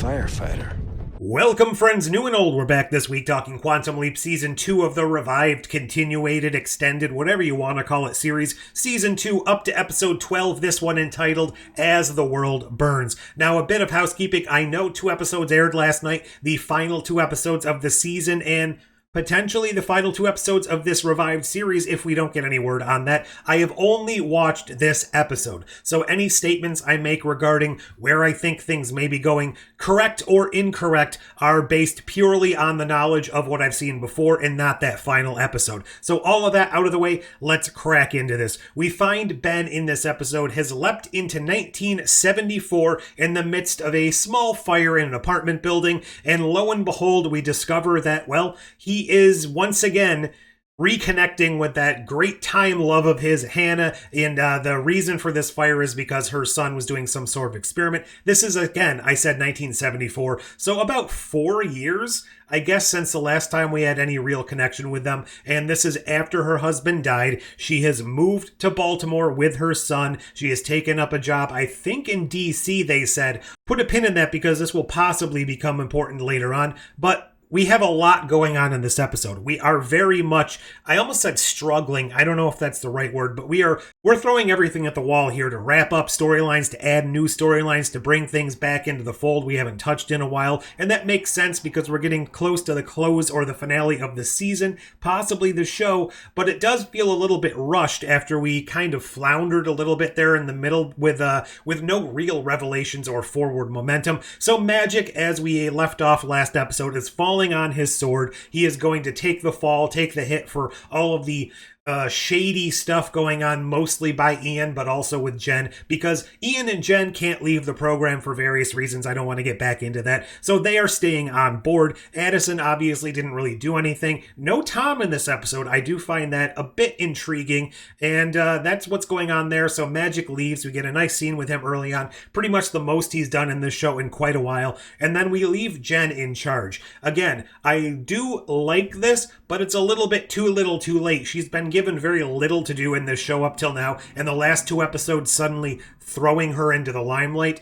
firefighter. Welcome, friends, new and old. We're back this week talking Quantum Leap Season 2 of the revived, continuated, extended, whatever you want to call it, series. Season 2 up to Episode 12, this one entitled As the World Burns. Now, a bit of housekeeping. I know 2 episodes aired last night, the final 2 episodes of the season, and potentially the final 2 episodes of this revived series if we don't get any word on that. I have only watched this episode, so any statements I make regarding where I think things may be going, correct or incorrect, are based purely on the knowledge of what I've seen before and not that final episode. So all of that out of the way, let's crack into this. We find Ben in this episode has leapt into 1974 in the midst of a small fire in an apartment building, and lo and behold, we discover that, well, he is once again reconnecting with that great time love of his, Hannah, and the reason for this fire is because her son was doing some sort of experiment. This is, again, I said 1974, so about 4 years, I guess, since the last time we had any real connection with them, and this is after her husband died. She has moved to Baltimore with her son. She has taken up a job, I think in DC, they said. Put a pin in that because this will possibly become important later on, but we have a lot going on in this episode. We are very much, I almost said struggling. I don't know if that's the right word, but we're throwing everything at the wall here to wrap up storylines, to add new storylines, to bring things back into the fold we haven't touched in a while. And that makes sense because we're getting close to the close or the finale of the season, possibly the show, but it does feel a little bit rushed after we kind of floundered a little bit there in the middle with no real revelations or forward momentum. So Magic, as we left off last episode, is falling on his sword. He is going to take the fall, take the hit for all of the shady stuff going on, mostly by Ian, but also with Jen, because Ian and Jen can't leave the program for various reasons. I don't want to get back into that. So they are staying on board. Addison obviously didn't really do anything. No Tom in this episode. I do find that a bit intriguing, and that's what's going on there. So Magic leaves. We get a nice scene with him early on. Pretty much the most he's done in this show in quite a while. And then we leave Jen in charge. Again, I do like this, but it's a little bit too little too late. She's been given very little to do in this show up till now, and the last 2 episodes suddenly throwing her into the limelight.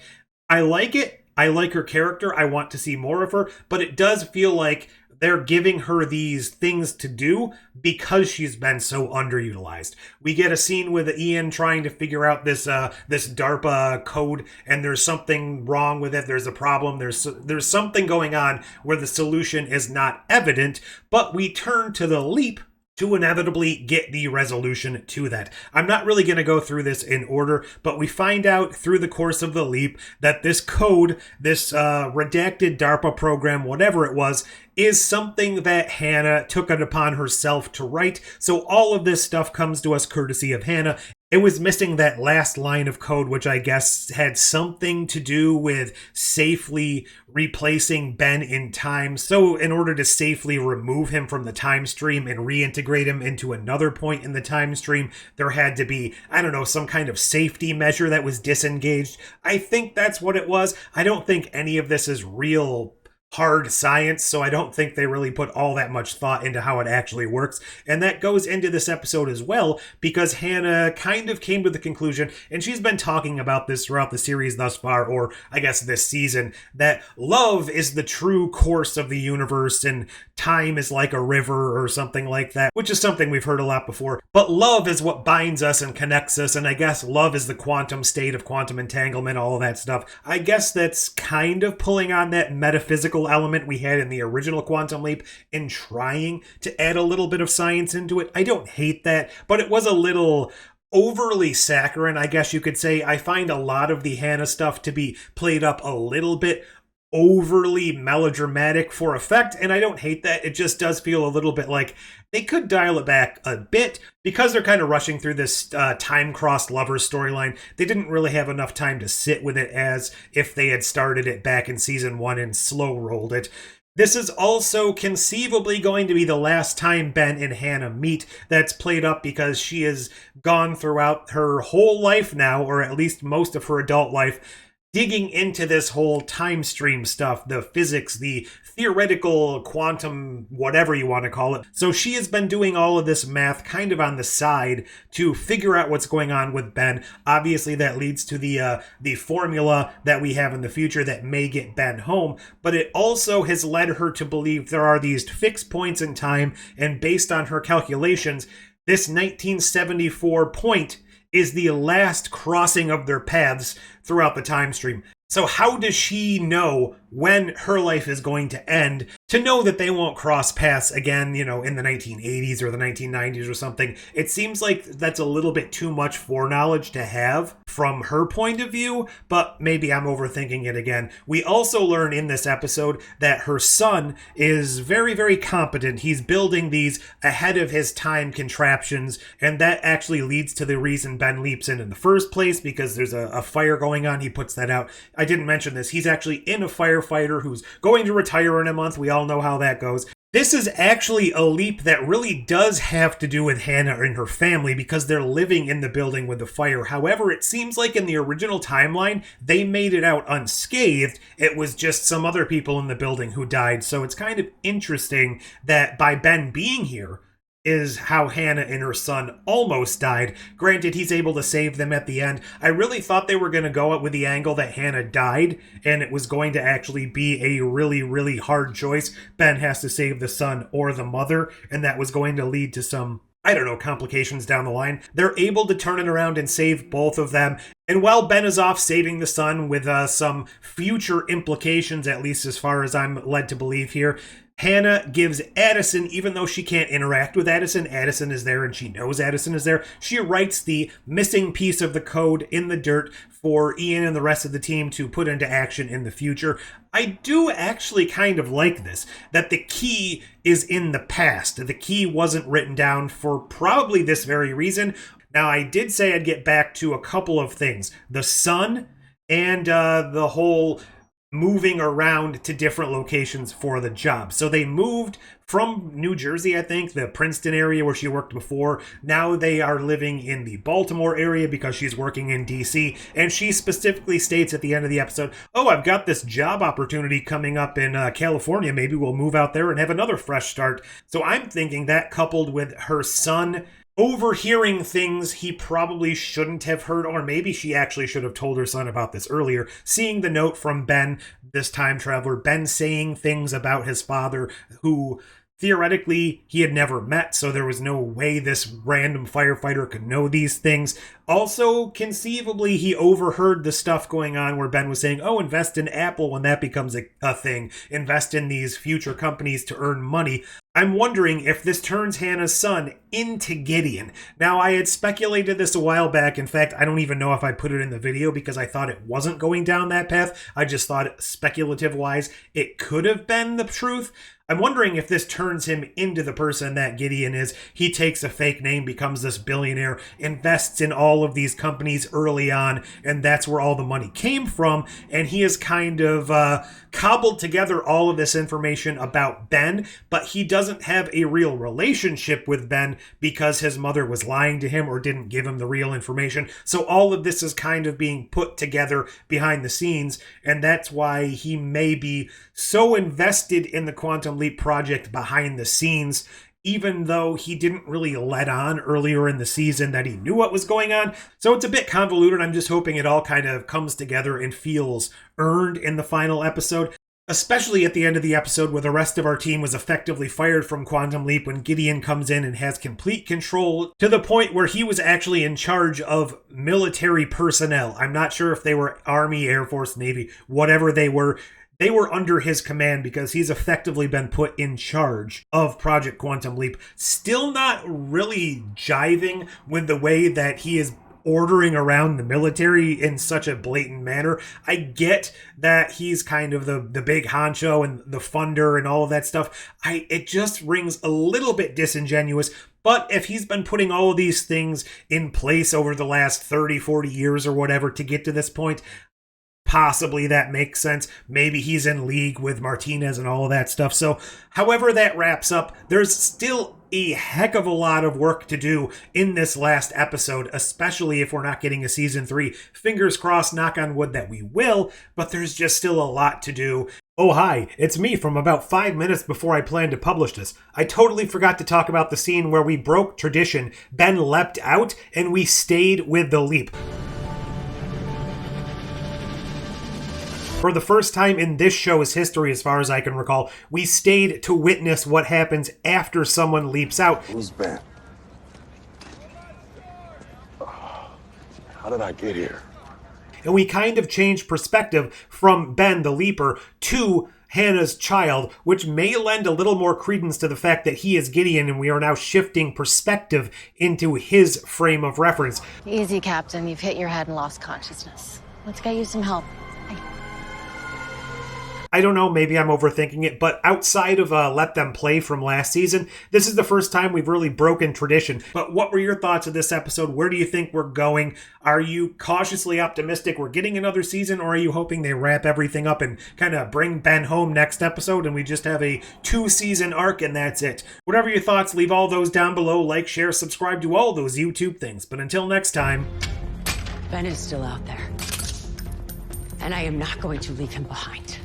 I like it. I like her character. I want to see more of her, but it does feel like they're giving her these things to do because she's been so underutilized. We get a scene with Ian trying to figure out this DARPA code, and there's something wrong with it. There's a problem. There's something going on where the solution is not evident, but we turn to the leap to inevitably get the resolution to that. I'm not really going to go through this in order, but we find out through the course of the leap that this code, this redacted DARPA program, whatever it was, is something that Hannah took it upon herself to write. So all of this stuff comes to us courtesy of Hannah. It was missing that last line of code, which I guess had something to do with safely replacing Ben in time. So in order to safely remove him from the time stream and reintegrate him into another point in the time stream, there had to be, I don't know, some kind of safety measure that was disengaged. I think that's what it was. I don't think any of this is real hard science, so I don't think they really put all that much thought into how it actually works. And that goes into this episode as well, because Hannah kind of came to the conclusion, and she's been talking about this throughout the series thus far, or I guess this season, that love is the true course of the universe, and time is like a river or something like that, which is something we've heard a lot before. But love is what binds us and connects us, and I guess love is the quantum state of quantum entanglement, all of that stuff. I guess that's kind of pulling on that metaphysical element we had in the original Quantum Leap and trying to add a little bit of science into it. I don't hate that, but it was a little overly saccharine, I guess you could say. I find a lot of the Hannah stuff to be played up a little bit overly melodramatic for effect, and I don't hate that. It just does feel a little bit like they could dial it back a bit because they're kind of rushing through this time-crossed lovers storyline. They didn't really have enough time to sit with it as if they had started it back in season 1 and slow-rolled it. This is also conceivably going to be the last time Ben and Hannah meet. That's played up because she has gone throughout her whole life now, or at least most of her adult life, digging into this whole time stream stuff, the physics, the theoretical quantum, whatever you want to call it. So she has been doing all of this math kind of on the side to figure out what's going on with Ben. Obviously, that leads to the formula that we have in the future that may get Ben home, but it also has led her to believe there are these fixed points in time, and based on her calculations, this 1974 point is the last crossing of their paths throughout the time stream. So how does she know when her life is going to end to know that they won't cross paths again, in the 1980s or the 1990s or something? It seems like that's a little bit too much foreknowledge to have from her point of view, but maybe I'm overthinking it again. We also learn in this episode that her son is very, very competent. He's building these ahead of his time contraptions, and that actually leads to the reason Ben leaps in the first place, because there's a fire going on. He puts that out. I didn't mention this. He's actually in a firefighter who's going to retire in a month. We all know how that goes. This is actually a leap that really does have to do with Hannah and her family, because they're living in the building with the fire. However, it seems like in the original timeline, they made it out unscathed. It was just some other people in the building who died. So it's kind of interesting that by Ben being here is how Hannah and her son almost died. Granted, he's able to save them at the end. I really thought they were going to go out with the angle that Hannah died, and it was going to actually be a really, really hard choice. Ben has to save the son or the mother, and that was going to lead to some, complications down the line. They're able to turn it around and save both of them. And while Ben is off saving the son with some future implications, at least as far as I'm led to believe here, Hannah gives Addison, even though she can't interact with Addison is there and she knows Addison is there, she writes the missing piece of the code in the dirt for Ian and the rest of the team to put into action in the future. I do actually kind of like this, that the key is in the past. The key wasn't written down for probably this very reason. Now, I did say I'd get back to a couple of things. The sun and the whole moving around to different locations for the job. So they moved from New Jersey, I think, the Princeton area where she worked before. Now they are living in the Baltimore area because she's working in DC. And she specifically states at the end of the episode, oh, I've got this job opportunity coming up in California. Maybe we'll move out there and have another fresh start. So I'm thinking that, coupled with her son overhearing things he probably shouldn't have heard, or maybe she actually should have told her son about this earlier, seeing the note from Ben, this time traveler, Ben saying things about his father who theoretically he had never met, so there was no way this random firefighter could know these things. Also, conceivably, he overheard the stuff going on where Ben was saying, oh, invest in Apple when that becomes a thing. Invest in these future companies to earn money. I'm wondering if this turns Hannah's son into Gideon. Now, I had speculated this a while back. In fact, I don't even know if I put it in the video because I thought it wasn't going down that path. I just thought, speculative-wise, it could have been the truth. I'm wondering if this turns him into the person that Gideon is. He takes a fake name, becomes this billionaire, invests in all of these companies early on, and that's where all the money came from. And he has kind of cobbled together all of this information about Ben, but he doesn't have a real relationship with Ben because his mother was lying to him or didn't give him the real information. So all of this is kind of being put together behind the scenes, and that's why he may be so invested in the Quantum Leap project behind the scenes, even though he didn't really let on earlier in the season that he knew what was going on. So it's a bit convoluted. I'm just hoping it all kind of comes together and feels earned in the final episode, especially at the end of the episode where the rest of our team was effectively fired from Quantum Leap when Gideon comes in and has complete control to the point where he was actually in charge of military personnel. I'm not sure if they were Army, Air Force, Navy, whatever they were. They were under his command because he's effectively been put in charge of Project Quantum Leap. Still not really jiving with the way that he is ordering around the military in such a blatant manner. I get that he's kind of the big honcho and the funder and all of that stuff. It just rings a little bit disingenuous. But if he's been putting all of these things in place over the last 30, 40 years or whatever to get to this point, possibly that makes sense. Maybe he's in league with Martinez and all of that stuff. So however that wraps up, there's still a heck of a lot of work to do in this last episode, especially if we're not getting a season 3. Fingers crossed, knock on wood that we will, but there's just still a lot to do. Oh hi, it's me from about 5 minutes before I planned to publish this. I totally forgot to talk about the scene where we broke tradition. Ben leapt out and we stayed with the leap. For the first time in this show's history, as far as I can recall, we stayed to witness what happens after someone leaps out. Who's Ben? How did I get here? And we kind of changed perspective from Ben the Leaper to Hannah's child, which may lend a little more credence to the fact that he is Gideon, and we are now shifting perspective into his frame of reference. Easy, Captain. You've hit your head and lost consciousness. Let's get you some help. I don't know, maybe I'm overthinking it, but outside of Let Them Play from last season, this is the first time we've really broken tradition. But what were your thoughts of this episode? Where do you think we're going? Are you cautiously optimistic we're getting another season, or are you hoping they wrap everything up and kind of bring Ben home next episode and we just have a 2-season arc and that's it? Whatever your thoughts, leave all those down below. Like, share, subscribe to all those YouTube things. But until next time... Ben is still out there, and I am not going to leave him behind.